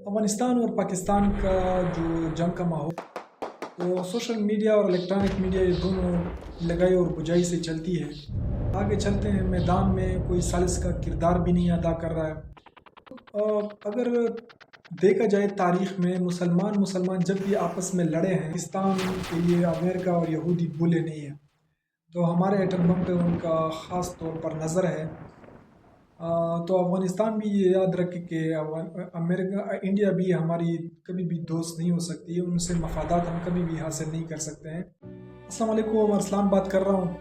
افغانستان اور پاکستان کا جو جنگ کا ماحول، تو سوشل میڈیا اور الیکٹرانک میڈیا یہ دونوں لگائی اور بجائی سے چلتی ہے۔ آگے چلتے ہیں، میدان میں کوئی ثالث کا کردار بھی نہیں ادا کر رہا ہے۔ اگر دیکھا جائے تاریخ میں مسلمان جب بھی آپس میں لڑے ہیں، پاکستان کے لیے امریکہ اور یہودی بولے نہیں ہیں، تو ہمارے ایٹم بم پہ ان کا خاص طور پر نظر ہے۔ تو افغانستان بھی یہ یاد رکھے کہ انڈیا بھی ہماری کبھی بھی دوست نہیں ہو سکتی ہے، ان سے مفادات ہم کبھی بھی حاصل نہیں کر سکتے ہیں۔ السلام علیکم، میں ارسلان بات کر رہا ہوں۔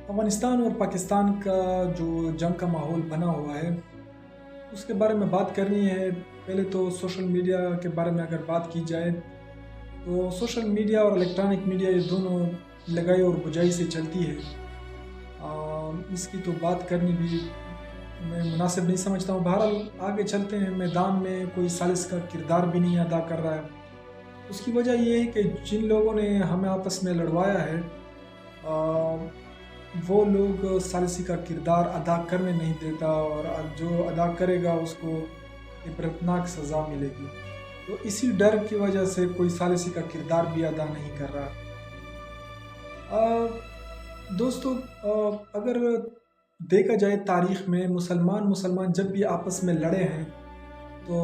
افغانستان اور پاکستان کا جو جنگ کا ماحول بنا ہوا ہے، اس کے بارے میں بات کرنی ہے۔ پہلے تو سوشل میڈیا کے بارے میں اگر بات کی جائے تو سوشل میڈیا اور الیکٹرانک میڈیا یہ دونوں لگائی اور بجائی سے چلتی ہے۔ اس کی تو بات کرنی بھی میں مناسب نہیں سمجھتا ہوں۔ بہرحال آگے چلتے ہیں، میدان میں کوئی ثالث کا کردار بھی نہیں ادا کر رہا ہے۔ اس کی وجہ یہ ہے کہ جن لوگوں نے ہمیں آپس میں لڑوایا ہے، وہ لوگ ثالثی کا کردار ادا کرنے نہیں دیتا، اور جو ادا کرے گا اس کو عبرتناک سزا ملے گی۔ تو اسی ڈر کی وجہ سے کوئی ثالثی کا کردار بھی ادا نہیں کر رہا۔ دوستو، اگر دیکھا جائے تاریخ میں مسلمان جب بھی آپس میں لڑے ہیں، تو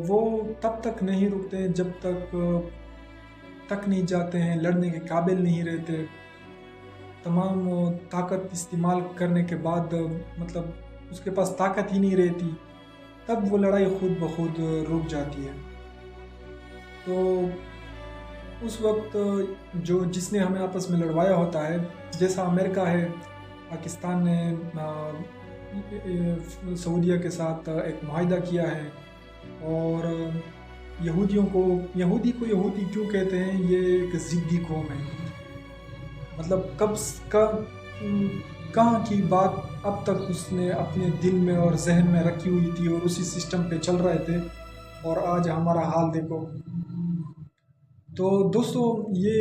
وہ تب تک نہیں رکتے جب تک نہیں جاتے ہیں، لڑنے کے قابل نہیں رہتے۔ تمام طاقت استعمال کرنے کے بعد مطلب اس کے پاس طاقت ہی نہیں رہتی، تب وہ لڑائی خود بخود رک جاتی ہے۔ تو اس وقت جس نے ہمیں آپس میں لڑوایا ہوتا ہے، جیسا امریکہ ہے، پاکستان نے سعودیہ کے ساتھ ایک معاہدہ کیا ہے، اور یہودی کو یہودی کیوں کہتے ہیں؟ یہ ایک ضدی قوم ہے۔ مطلب کہاں کی بات اب تک اس نے اپنے دل میں اور ذہن میں رکھی ہوئی تھی، اور اسی سسٹم پہ چل رہے تھے، اور آج ہمارا حال دیکھو۔ تو دوستو، یہ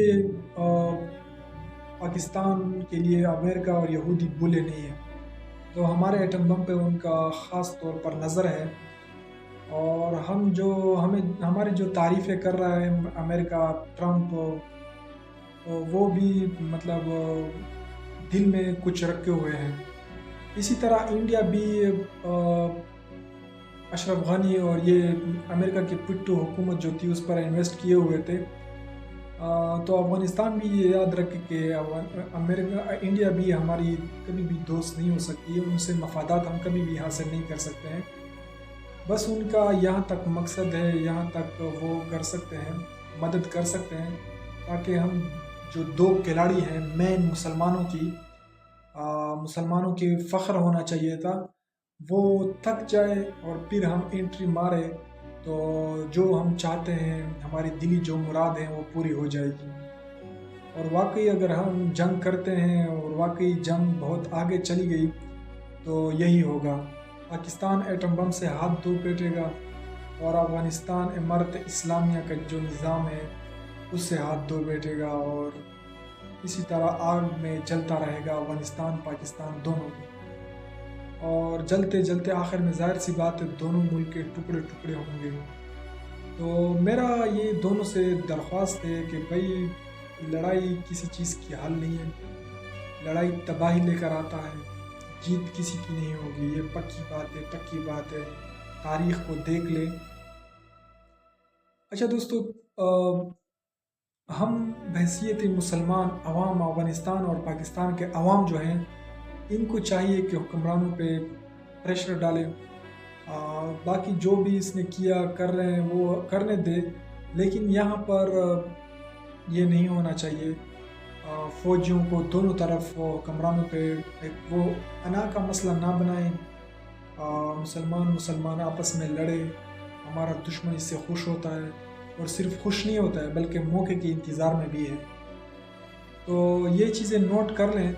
پاکستان کے لیے امریکہ اور یہودی بولے نہیں ہیں، تو ہمارے ایٹم بم پہ ان کا خاص طور پر نظر ہے۔ اور ہماری جو تعریفیں کر رہا ہے امریکہ، ٹرمپ، وہ بھی مطلب دل میں کچھ رکھے ہوئے ہیں۔ اسی طرح انڈیا بھی اشرف غنی اور یہ امریکہ کی پٹو حکومت جو تھی اس پر انویسٹ کیے ہوئے تھے۔ تو افغانستان بھی یہ یاد رکھے کہ انڈیا بھی ہماری کبھی بھی دوست نہیں ہو سکتی ہے، ان سے مفادات ہم کبھی بھی حاصل نہیں کر سکتے ہیں۔ بس ان کا یہاں تک مقصد ہے، یہاں تک وہ کر سکتے ہیں، مدد کر سکتے ہیں، تاکہ ہم جو دو کھلاڑی ہیں مین مسلمانوں کی فخر ہونا چاہیے تھا، وہ تھک جائے اور پھر ہم انٹری مارے، تو جو ہم چاہتے ہیں، ہماری دلی جو مراد ہیں، وہ پوری ہو جائے گی۔ اور واقعی اگر ہم جنگ کرتے ہیں اور واقعی جنگ بہت آگے چلی گئی، تو یہی ہوگا، پاکستان ایٹم بم سے ہاتھ دھو بیٹھے گا، اور افغانستان امارت اسلامیہ کا جو نظام ہے اس سے ہاتھ دھو بیٹھے گا، اور اسی طرح آگ میں جلتا رہے گا افغانستان پاکستان دونوں۔ اور جلتے آخر میں ظاہر سی بات ہے، دونوں ملک کے ٹکڑے ٹکڑے ہوں گے۔ تو میرا یہ دونوں سے درخواست ہے کہ بھائی، لڑائی کسی چیز کی حل نہیں ہے، لڑائی تباہی لے کر آتا ہے، جیت کسی کی نہیں ہوگی، یہ پکی بات ہے، تاریخ کو دیکھ لیں۔ اچھا دوستو، ہم بحیثیت مسلمان عوام، افغانستان اور پاکستان کے عوام جو ہیں، ان کو چاہیے کہ حکمرانوں پہ پریشر ڈالیں۔ باقی جو بھی اس نے کیا کر رہے ہیں وہ کرنے دے، لیکن یہاں پر یہ نہیں ہونا چاہیے۔ فوجیوں کو دونوں طرف حکمرانوں پہ ایک وہ انا کا مسئلہ نہ بنائیں۔ مسلمان آپس میں لڑے، ہمارا دشمن اس سے خوش ہوتا ہے، اور صرف خوش نہیں ہوتا ہے بلکہ موقع کے انتظار میں بھی ہے۔ تو یہ چیزیں نوٹ کر لیں،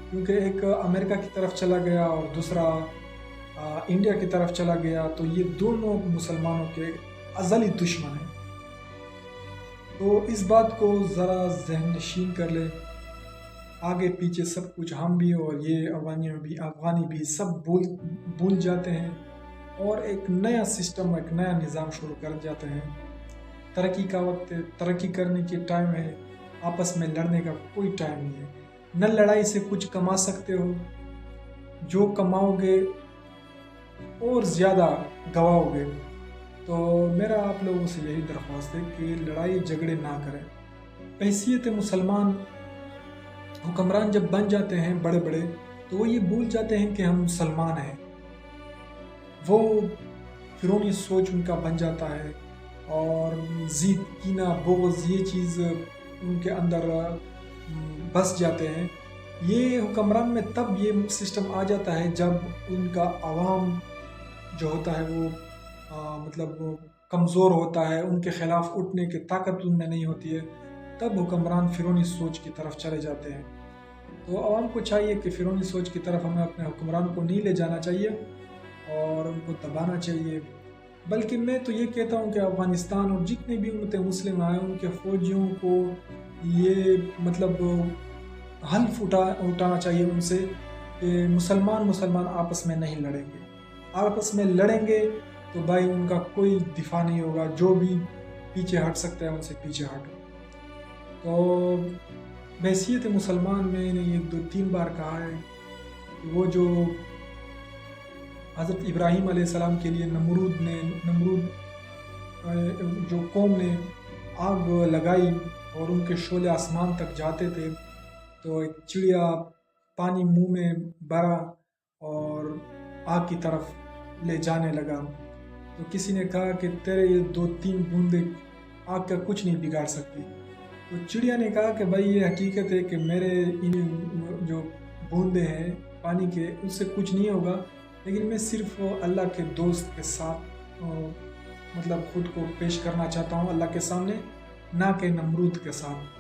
کیونکہ ایک امریکہ کی طرف چلا گیا اور دوسرا انڈیا کی طرف چلا گیا، تو یہ دونوں مسلمانوں کے ازلی دشمن ہیں۔ تو اس بات کو ذرا ذہن نشین کر لیں۔ آگے پیچھے سب کچھ ہم بھی اور یہ افغانی بھی سب بھول جاتے ہیں، اور ایک نیا سسٹم، ایک نیا نظام شروع کر جاتے ہیں۔ ترقی کا وقت ہے، ترقی کرنے کی ٹائم ہے، آپس میں لڑنے کا کوئی ٹائم نہیں ہے۔ نہ لڑائی سے کچھ کما سکتے ہو، جو کماؤ گے اور زیادہ گواؤ گے۔ تو میرا آپ لوگوں سے یہی درخواست ہے کہ لڑائی جھگڑے نہ کریں۔ بحیثیت مسلمان حکمران جب بن جاتے ہیں بڑے بڑے، تو وہ یہ بھول جاتے ہیں کہ ہم مسلمان ہیں۔ وہ فرونی سوچ ان کا بن جاتا ہے، اور ضد، کینہ، بغض، یہ چیز ان کے اندر بس جاتے ہیں۔ یہ حکمران میں تب یہ سسٹم آ جاتا ہے جب ان کا عوام جو ہوتا ہے وہ مطلب کمزور ہوتا ہے، ان کے خلاف اٹھنے کی طاقت ان میں نہیں ہوتی ہے، تب حکمران فرونی سوچ کی طرف چلے جاتے ہیں۔ تو عوام کو چاہیے کہ فرونی سوچ کی طرف ہمیں اپنے حکمران کو نہیں لے جانا چاہیے اور ان کو دبانا چاہیے، بلکہ میں تو یہ کہتا ہوں کہ افغانستان اور جتنے بھی امت مسلم آئے ان کے فوجیوں کو یہ مطلب حلف اٹھانا چاہیے ان سے کہ مسلمان آپس میں نہیں لڑیں گے۔ آپس میں لڑیں گے تو بھائی ان کا کوئی دفاع نہیں ہوگا، جو بھی پیچھے ہٹ سکتا ہے ان سے پیچھے ہٹو۔ تو بحیثیت مسلمان میں نے یہ 2-3 بار کہا ہے کہ وہ جو حضرت ابراہیم علیہ السلام کے لیے نمرود جو قوم نے آگ لگائی اور ان کے شعلے آسمان تک جاتے تھے، تو ایک چڑیا پانی منہ میں بھرا اور آگ کی طرف لے جانے لگا، تو کسی نے کہا کہ تیرے یہ 2-3 بوندیں آگ کا کچھ نہیں بگاڑ سکتی۔ تو چڑیا نے کہا کہ بھائی یہ حقیقت ہے کہ میرے جو بوندے ہیں پانی کے اس سے کچھ نہیں ہوگا، لیکن میں صرف اللہ کے دوست کے ساتھ مطلب خود کو پیش کرنا چاہتا ہوں اللہ کے سامنے، نہ کہ نمرود کے ساتھ۔